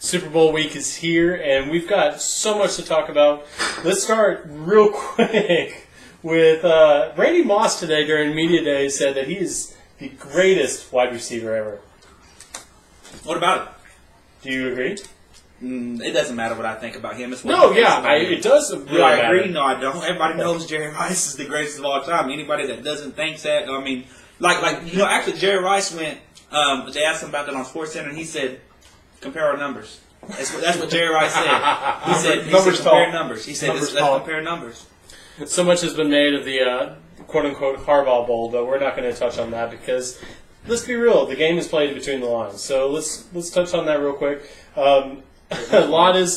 Super Bowl week is here, and we've got so much to talk about. Let's start real quick with Randy Moss today during Media Day said that he is the greatest wide receiver ever. What about it? Do you agree? It doesn't matter what I think about him. It's what it does really Do I matter. agree? No, I don't. Everybody knows Jerry Rice is the greatest of all time. Anybody that doesn't think that, I mean, actually Jerry Rice went, they asked him about that on SportsCenter, and he said, compare our numbers. That's what Jerry Rice said. He said compare numbers. He said, let's compare numbers. So much has been made of the quote-unquote Harbaugh Bowl, but we're not going to touch on that because, let's be real, the game is played between the lines. So let's touch on that real quick. A lot of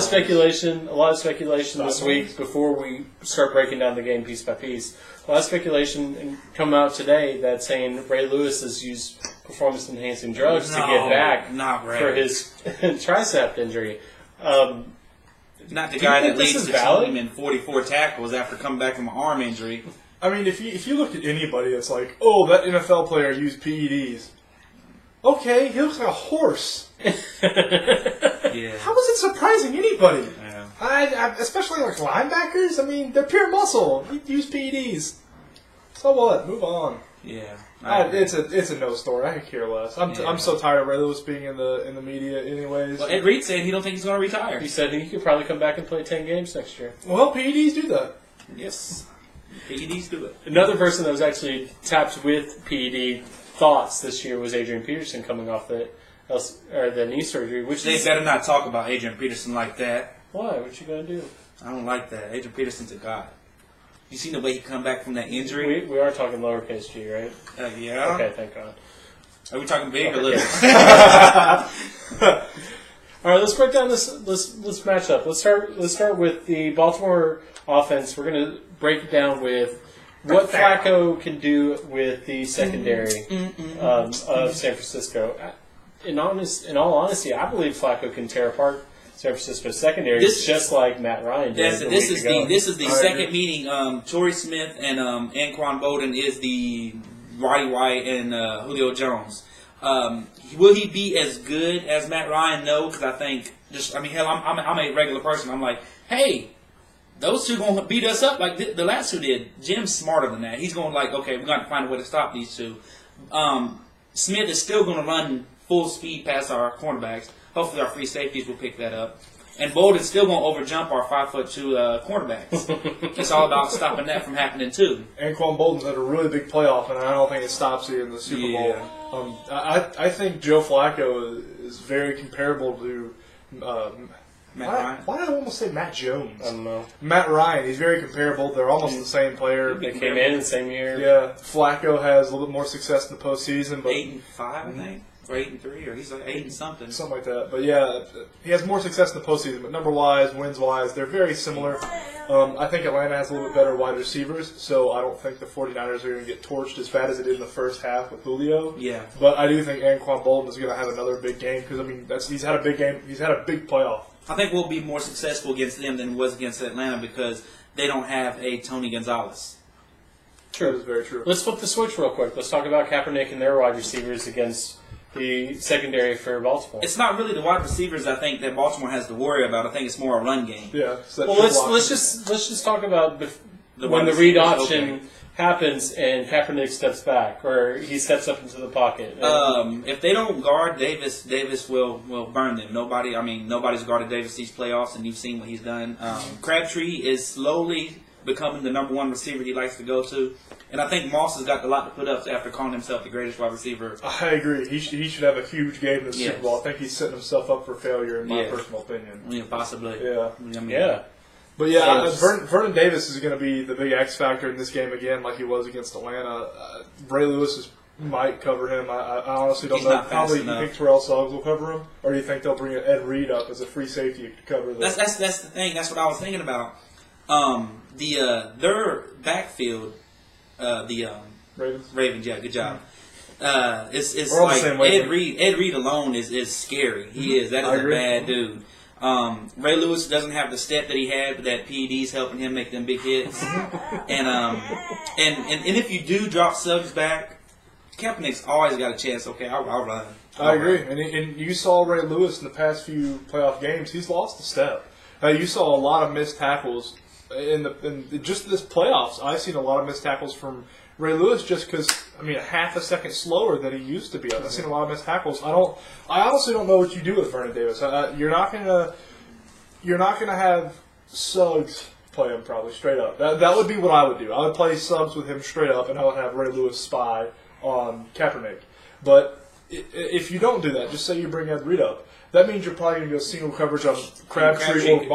speculation this week before we start breaking down the game piece by piece. A lot of speculation come out today that's saying Ray Lewis has used performance-enhancing drugs to get back for his tricep injury. Not the guy that leads the team in 44 tackles after coming back from an arm injury. I mean, if you look at anybody that's like, oh, that NFL player used PEDs. Okay, he looks like a horse. Yeah. How is it surprising anybody? Yeah. I especially like linebackers. I mean, they're pure muscle. He used PEDs. So what? Move on. Yeah. It's a no story. I could care less. I'm so tired of Ray Lewis being in the media, anyways. Well, Ed Reed said he don't think he's going to retire. He said he could probably come back and play 10 games next year. Well, PEDs do that. Yes. PEDs do it. Another person that was actually tapped with PED thoughts this year was Adrian Peterson coming off the knee surgery. Which they better not talk about Adrian Peterson like that. Why? What you gonna do? I don't like that. Adrian Peterson's a god. You seen the way he come back from that injury? We are talking lowercase g, right? Yeah. Okay, thank God. Are we talking big or little? All right, let's break down this match up. Let's start with the Baltimore offense. We're gonna break it down with what Flacco can do with the secondary of San Francisco. In all honesty, I believe Flacco can tear apart San Francisco's secondary just like Matt Ryan did. This is the second meeting. Torrey Smith and Anquan Bolden is the Roddy White and Julio Jones. Will he be as good as Matt Ryan? No, because I think hell, I'm a regular person. I'm like, hey, those two gonna beat us up like the last two did. Jim's smarter than that. He's going like, okay, we're gonna find a way to stop these two. Smith is still gonna run full speed past our cornerbacks. Hopefully our free safeties will pick that up. And Bolden's still going to overjump our 5'2" cornerbacks. It's all about stopping that from happening too. Anquan Bolden's had a really big playoff, and I don't think it stops you in the Super Bowl. I think Joe Flacco is very comparable to Matt Ryan. Why did I almost say Matt Jones? I don't know. Matt Ryan. He's very comparable. They're almost the same player. They came in the same year. Yeah. Flacco has a little bit more success in the postseason, but 8-5, I think. Or 8-3, or he's like 8 and something. Something like that. But yeah, he has more success in the postseason. But number-wise, wins-wise, they're very similar. I think Atlanta has a little bit better wide receivers, so I don't think the 49ers are going to get torched as bad as they did in the first half with Julio. Yeah. But I do think Anquan Bolden is going to have another big game because, I mean, he's had a big game. He's had a big playoff. I think we'll be more successful against them than was against Atlanta because they don't have a Tony Gonzalez. True. That is very true. Let's flip the switch real quick. Let's talk about Kaepernick and their wide receivers against the secondary for Baltimore. It's not really the wide receivers I think that Baltimore has to worry about. I think it's more a run game. Yeah. Well, let's just talk about when the read option happens and Kaepernick steps back or he steps up into the pocket. If they don't guard Davis will burn them. Nobody's guarded Davis these playoffs, and you've seen what he's done. Crabtree is slowly becoming the number one receiver he likes to go to. And I think Moss has got a lot to put up after calling himself the greatest wide receiver. I agree. He should have a huge game in the Super Bowl. I think he's setting himself up for failure, in my personal opinion. Yeah, possibly. Yeah. But yeah, Vernon Davis is going to be the big X factor in this game again, like he was against Atlanta. Ray Lewis might cover him. I honestly don't know. Probably you think Terrell Suggs will cover him, or do you think they'll bring Ed Reed up as a free safety to cover them? That's the thing. That's what I was thinking about. Their backfield, Ravens. Yeah, good job. It's like Ed Reed alone is scary. He is. That is a bad dude. Ray Lewis doesn't have the step that he had, but that PED's helping him make them big hits. and if you do drop Suggs back, Kaepernick's always got a chance. Okay, I'll run. I agree. And you saw Ray Lewis in the past few playoff games. He's lost a step. You saw a lot of missed tackles in just this playoffs. I've seen a lot of missed tackles from Ray Lewis just because, a half a second slower than he used to be. I've seen a lot of missed tackles. I honestly don't know what you do with Vernon Davis. You're not gonna have Suggs play him probably straight up. That would be what I would do. I would play Suggs with him straight up, and I would have Ray Lewis spy on Kaepernick. But if you don't do that, just say you bring Ed Reed up. That means you're probably going to go single coverage on Crabtree or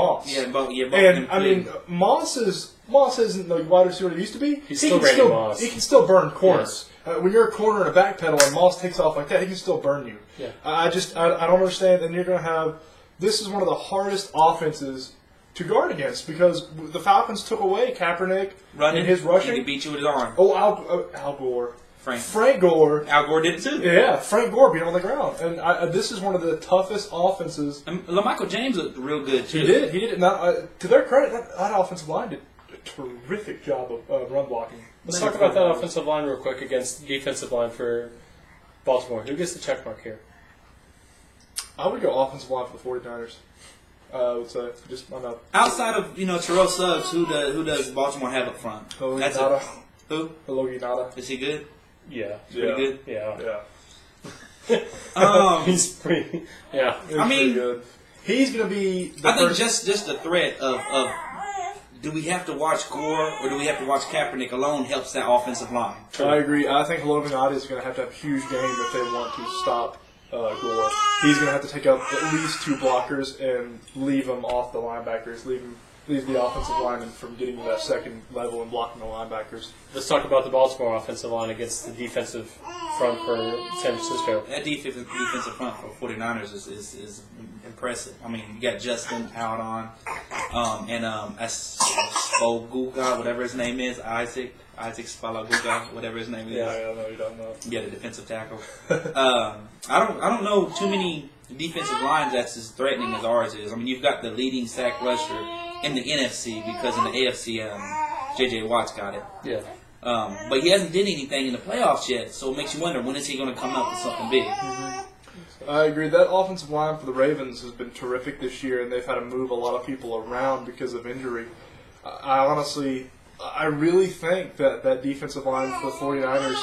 Moss. Moss isn't the wide receiver he used to be. He's still Randy Moss. He can still burn corners. Yes. When you're a corner and a backpedal and Moss takes off like that, he can still burn you. Yeah. I don't understand. And you're going to have this is one of the hardest offenses to guard against because the Falcons took away Kaepernick and his rushing. He beat you with his arm. Oh, Al Gore. Frank Gore. Al Gore did it too. Yeah, Frank Gore beat him on the ground. And this is one of the toughest offenses. And LaMichael James looked real good too. He did. Now, to their credit, that offensive line did a terrific job of run blocking. Let's talk about that offensive line real quick against the defensive line for Baltimore. Who gets the check mark here? I would go offensive line for the 49ers. I would say. Outside of Terrell Suggs, who does Baltimore have up front? Who? Alogi Nada. Is he good? Yeah. Pretty good? Yeah. He's pretty. Yeah. Pretty good. He's going to be. I think just the threat of do we have to watch Gore or do we have to watch Kaepernick alone helps that offensive line. I agree. I think Alogi Nada is going to have a huge game if they want to stop Gore. He's going to have to take up at least 2 blockers and leave them off the linebackers. Leave the offensive lineman from getting to that second level and blocking the linebackers. Let's talk about the Baltimore offensive line against the defensive front for San Francisco. That defensive front for 49ers is impressive. You got Justin out on, and Spoguga, whatever his name is, Isaac Spalaguga, whatever his name is. Yeah, I know you don't know. Yeah, the defensive tackle. I don't know too many defensive lines that's as threatening as ours is. You've got the leading sack rusher in the NFC because in the AFC, J.J. Watt's got it. Yeah. But he hasn't did anything in the playoffs yet, so it makes you wonder, when is he going to come up with something big? Mm-hmm. I agree. That offensive line for the Ravens has been terrific this year, and they've had to move a lot of people around because of injury. I really think that defensive line for the 49ers,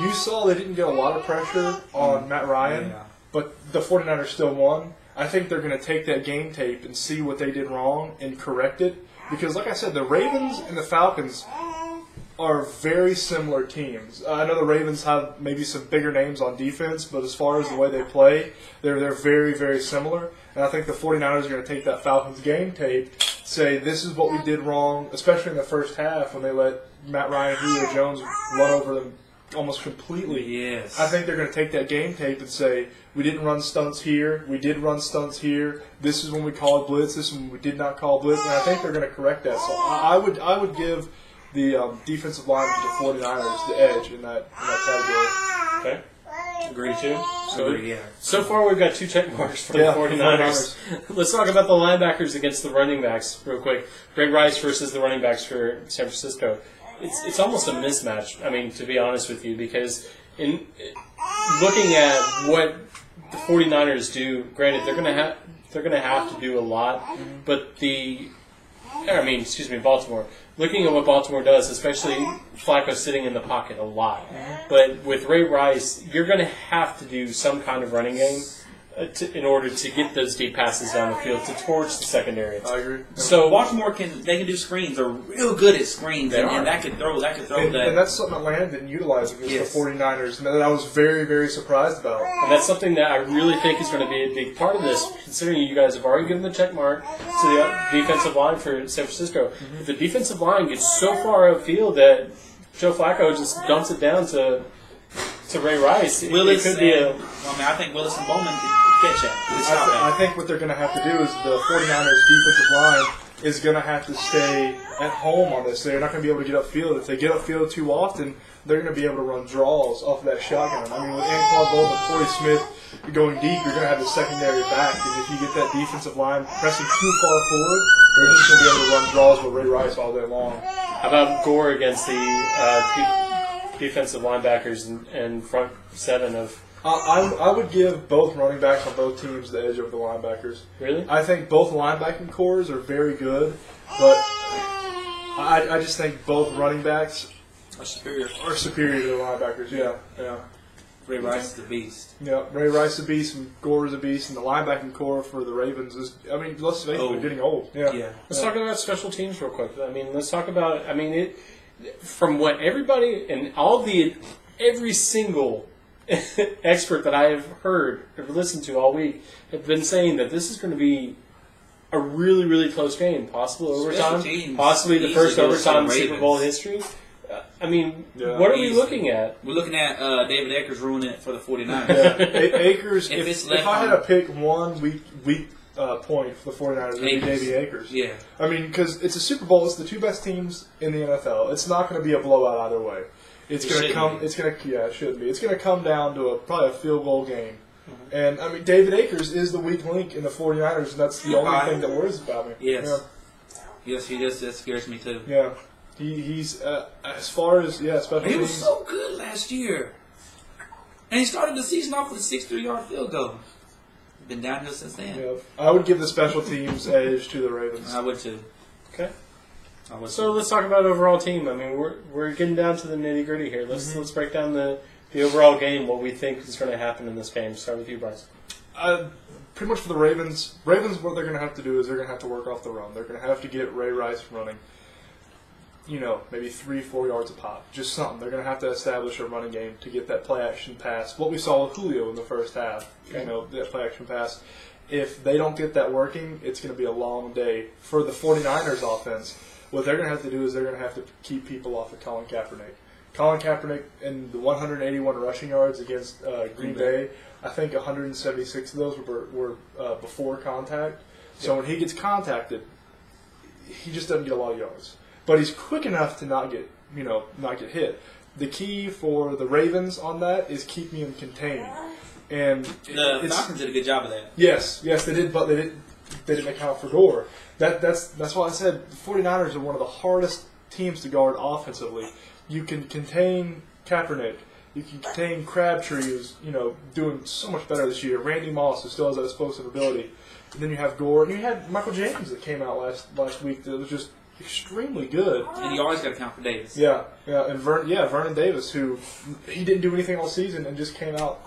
you saw they didn't get a lot of pressure on Matt Ryan, but the 49ers still won. I think they're going to take that game tape and see what they did wrong and correct it. Because, like I said, the Ravens and the Falcons are very similar teams. I know the Ravens have maybe some bigger names on defense, but as far as the way they play, they're very, very similar. And I think the 49ers are going to take that Falcons game tape, say this is what we did wrong, especially in the first half when they let Matt Ryan, Julio Jones run over them almost completely. Yes. I think they're going to take that game tape and say, we didn't run stunts here, we did run stunts here, this is when we called blitz, this is when we did not call blitz, and I think they're going to correct that. So I would give the defensive line for the 49ers the edge in that category. Okay. Agree too? Agree, yeah. So far we've got 2 check marks for the 49ers. Let's talk about the linebackers against the running backs real quick. Greg Rice versus the running backs for San Francisco. It's almost a mismatch, to be honest with you, because in looking at what the 49ers do, granted they're going to have to do a lot, but Baltimore. Looking at what Baltimore does, especially Flacco sitting in the pocket a lot. But with Ray Rice, you're going to have to do some kind of running game in order to get those deep passes down the field towards the secondary. I agree. So Baltimore can do screens. They're real good at screens, and that could throw that. And that's something Atlanta didn't utilize against the 49ers, and that I was very, very surprised about. And that's something that I really think is going to be a big part of this, considering you guys have already given the check mark to the defensive line for San Francisco. Mm-hmm. If the defensive line gets so far upfield that Joe Flacco just dumps it down to Ray Rice, it could be I think Willis and Bowman could catch that. I think what they're going to have to do is the 49ers defensive line is going to have to stay at home on this. They're not going to be able to get upfield. If they get upfield too often, they're going to be able to run draws off of that shotgun. With Anquan Bolden and Torrey Smith going deep, you're going to have the secondary back. And if you get that defensive line pressing too far forward, they're just going to be able to run draws with Ray Rice all day long. How about Gore against the defensive linebackers and front seven of I would give both running backs on both teams the edge over the linebackers. Really? I think both linebacking cores are very good, but I just think both running backs are superior to the linebackers. Yeah. Ray Rice is a beast. Yeah, Ray Rice is a beast, and Gore is a beast, and the linebacking core for the Ravens is, let's face it, they're getting old. Yeah. Let's talk about special teams real quick. Let's talk about, from what everybody and every single expert that I have heard or listened to all week have been saying that this is going to be a really, really close game, possible overtime, possibly the first overtime in Super Bowl history. What are we looking at? We're looking at David Akers ruining it for the 49ers. Yeah. Akers, if I had to pick one weak point for the 49ers, it would be Davey Akers. Yeah. Because it's a Super Bowl. It's the two best teams in the NFL. It's not going to be a blowout either way. It shouldn't be. It's going to come down to probably a field goal game. Mm-hmm. And, David Akers is the weak link in the 49ers, and that's the only thing that worries about me. Yes. Yeah. Yes, he does. That scares me, too. Yeah. He's, as far as, special teams. He was so good last year. And he started the season off with a 63-yard field goal. Been downhill since then. Yeah. I would give the special teams edge to the Ravens. I would, too. Okay. So let's talk about overall team. We're getting down to the nitty-gritty here. Let's break down the overall game, what we think is going to happen in this game. Start with you, Bryce. Pretty much for the Ravens, what they're going to have to do is they're going to have to work off the run. They're going to have to get Ray Rice running. Maybe 3-4 yards a pop. Just something. They're going to have to establish a running game to get that play-action pass. What we saw with Julio in the first half, that play-action pass. If they don't get that working, it's going to be a long day. For the 49ers offense, what they're going to have to do is they're going to have to keep people off of Colin Kaepernick. Colin Kaepernick in the 181 rushing yards against Green Bay, I think 176 of those were before contact. So when he gets contacted, he just doesn't get a lot of yards. But he's quick enough to not get hit. The key for the Ravens on that is keeping him contained. And the Falcons did a good job of that. Yes, they did, but they didn't account for Gore. That's why I said the 49ers are one of the hardest teams to guard offensively. You can contain Kaepernick. You can contain Crabtree, who's doing so much better this year. Randy Moss, who still has that explosive ability. And then you have Gore, and you had Michael James that came out last week that was just extremely good. And you always got to count for Davis. Yeah, and Vernon Davis, who he didn't do anything all season and just came out.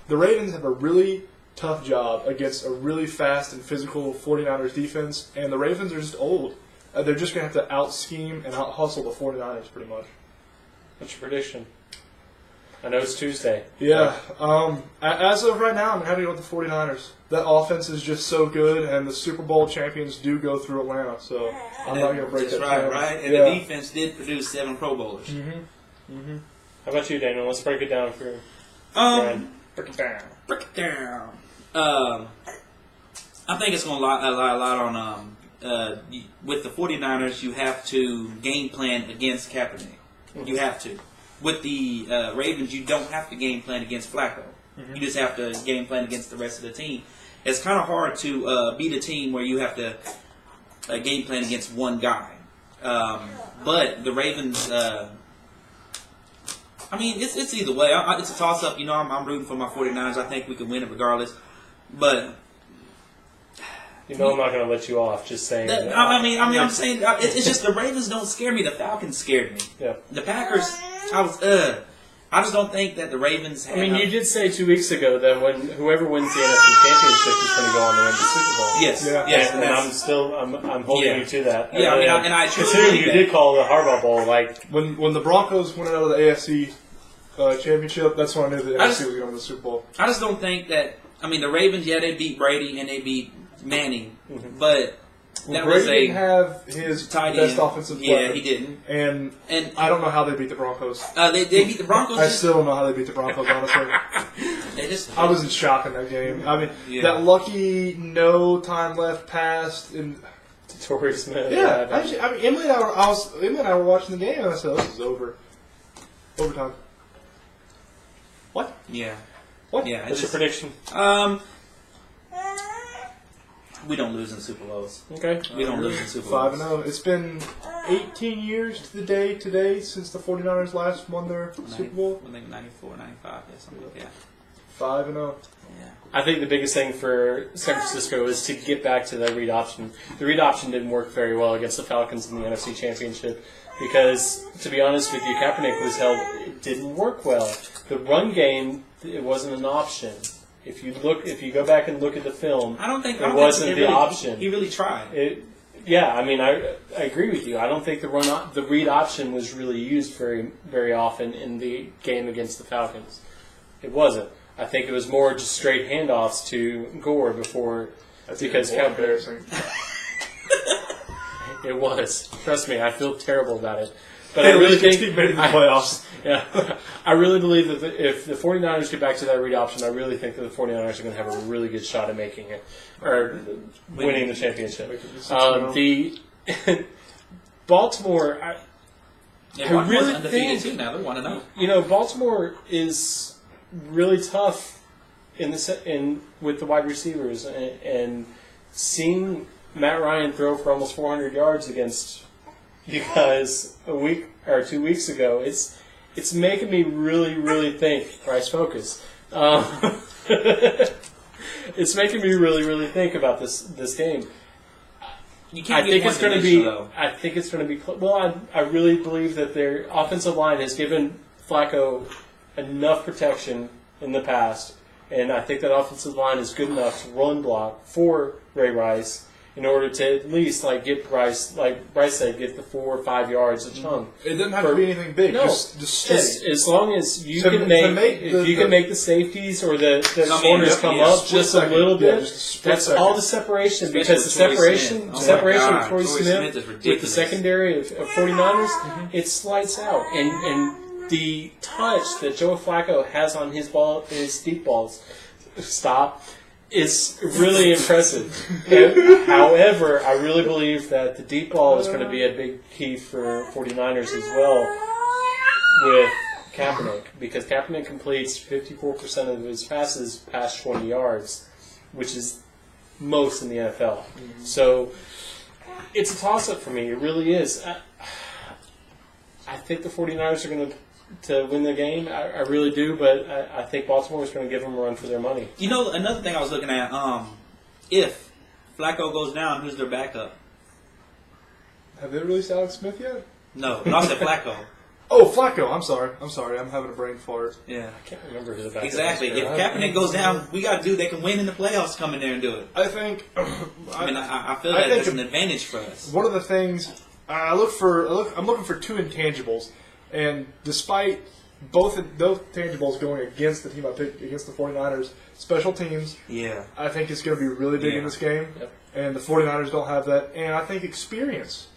The Ravens have a really tough job against a really fast and physical 49ers defense, and the Ravens are just old. They're just going to have to out-scheme and out-hustle the 49ers pretty much. What's your prediction? I know it's Tuesday. Yeah. As of right now, I'm happy to go with the 49ers. That offense is just so good, and the Super Bowl champions do go through Atlanta, so I'm not going to break that down. Right? And the defense did produce 7 Pro Bowlers. Mm-hmm. How about you, Daniel? Let's break it down for you. Break it down. I think it's going to lie a lot on with the 49ers, you have to game plan against Kaepernick. Mm-hmm. You have to. With the Ravens, you don't have to game plan against Flacco. Mm-hmm. You just have to game plan against the rest of the team. It's kind of hard to beat a team where you have to game plan against one guy. But the Ravens, it's either way. It's a toss-up. I'm rooting for my 49ers. I think we can win it regardless. But I'm not going to let you off just saying that. I'm saying it's just the Ravens don't scare me. The Falcons scared me. Yeah. The Packers, I just don't think that the Ravens have... you did say 2 weeks ago that when whoever wins the NFC Championship is going to go on to win the Super Bowl. Yes. Yeah. Yes. And I'm holding you to that. Yeah, and I truly considering you did call the Harbaugh Bowl, when the Broncos went out of the AFC Championship, that's when I knew the NFC was going to win the Super Bowl. I just don't think that... the Ravens, they beat Brady and they beat Manning, but... Brady didn't have his best offensive player. Yeah, he didn't. And I don't know how they beat the Broncos. They beat the Broncos. I still don't know how they beat the Broncos, honestly. I was in shock in that game. That lucky no time left pass and Torrey Smith. Yeah, Emily and I were watching the game, and I said, "This is over. Overtime." What? Yeah. What? Yeah. What's your prediction? We don't lose in Super Bowls. Okay. We don't lose in Super Bowls. 5-0. It's been 18 years to the day today since the 49ers last won their Super Bowl. I think 94, 95, something like that. 5-0. I think the biggest thing for San Francisco is to get back to that read option. The read option didn't work very well against the Falcons in the NFC Championship because, to be honest with you, Kaepernick was held. It didn't work well. The run game, it wasn't an option. If you go back and look at the film, it wasn't the option. He really tried. I agree with you. I don't think the read option was really used very, very often in the game against the Falcons. It wasn't. I think it was more just straight handoffs to Gore before. That's because embarrassing. It was. Trust me, I feel terrible about it. But I really think he made it in the playoffs. I really believe that if the 49ers get back to that read option, I really think that the 49ers are going to have a really good shot at making it or winning the championship. The Baltimore, I really think too now. They're 1-0. You know, Baltimore is really tough with the wide receivers and seeing Matt Ryan throw for almost 400 yards against you guys a week or 2 weeks ago. It's making me really, really think. Bryce, focus. It's making me really, really think about this game. I think it's going to be. I think it's going to be. Well, I really believe that their offensive line has given Flacco enough protection in the past, and I think that offensive line is good enough to run block for Ray Rice in order to at least get Bryce, like Bryce said, get the 4 or 5 yards a chunk. It doesn't have to be anything big. No, just steady. As long as you can make the safeties or the corners come up just a little bit. That's all the separation because the separation of Torrey Smith with the secondary of 49ers, it's lights out. And the touch that Joe Flacco has on his deep balls, is really impressive. However, I really believe that the deep ball is going to be a big key for 49ers as well with Kaepernick, because Kaepernick completes 54% of his passes past 20 yards, which is most in the NFL. So it's a toss-up for me. It really is. I think the 49ers are going to win the game. I really do, but I think Baltimore is going to give them a run for their money. You know, another thing I was looking at, if Flacco goes down, who's their backup? Have they released Alex Smith yet? No, not the Flacco. Oh, Flacco. I'm sorry. I'm having a brain fart. Yeah. I can't remember who the backup Exactly. is. If Kaepernick goes down, we got a dude that can win in the playoffs come in there and do it. I think... I feel that that's an advantage for us. One of the things... I'm looking for two intangibles. And despite both tangibles going against the team I picked, against the 49ers, special teams, I think it's going to be really big in this game. Yep. And the 49ers don't have that. And I think experience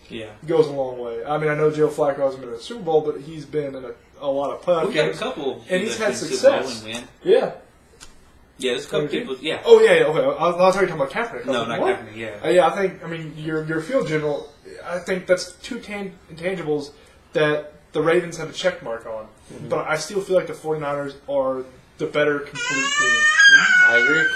goes a long way. I mean, I know Joe Flacco hasn't been in a Super Bowl, but he's been in a lot of playoff games. A couple. And he's had success. Yeah. Yeah, there's a couple people. Yeah. Oh, yeah, okay. I was already talking about Kaepernick. No, not Kaepernick, yeah. Yeah, your field general, I think that's two intangibles that the Ravens have a check mark on. Mm-hmm. But I still feel like the 49ers are the better complete team. I agree.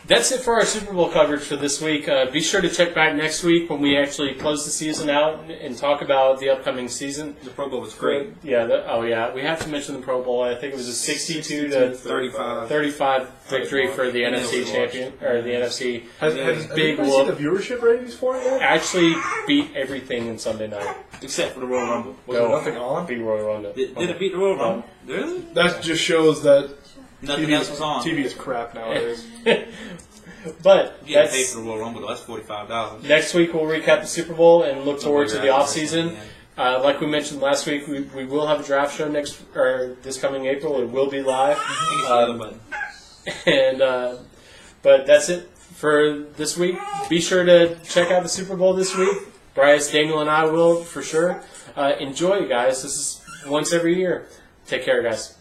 That's it for our Super Bowl coverage for this week. Be sure to check back next week when we actually close the season out and talk about the upcoming season. The Pro Bowl was great. Yeah. We have to mention the Pro Bowl. I think it was a 62-35 victory for the NFC champion or the NFC. Has big seen the viewership ratings for it yet? Actually beat everything in Sunday night except for the Royal Rumble. Was there nothing on? Beat Royal Rumble. Did it beat the Royal Rumble? Really? That just shows that nothing else was on. TV is crap nowadays. But you get paid for the Royal Rumble. That's $45. Next week we'll recap the Super Bowl and look forward to the off season. Like we mentioned last week, we will have a draft show this coming April. It will be live. But that's it for this week. Be sure to check out the Super Bowl this week. Bryce, Daniel, and I will for sure. Enjoy, guys. This is once every year. Take care, guys.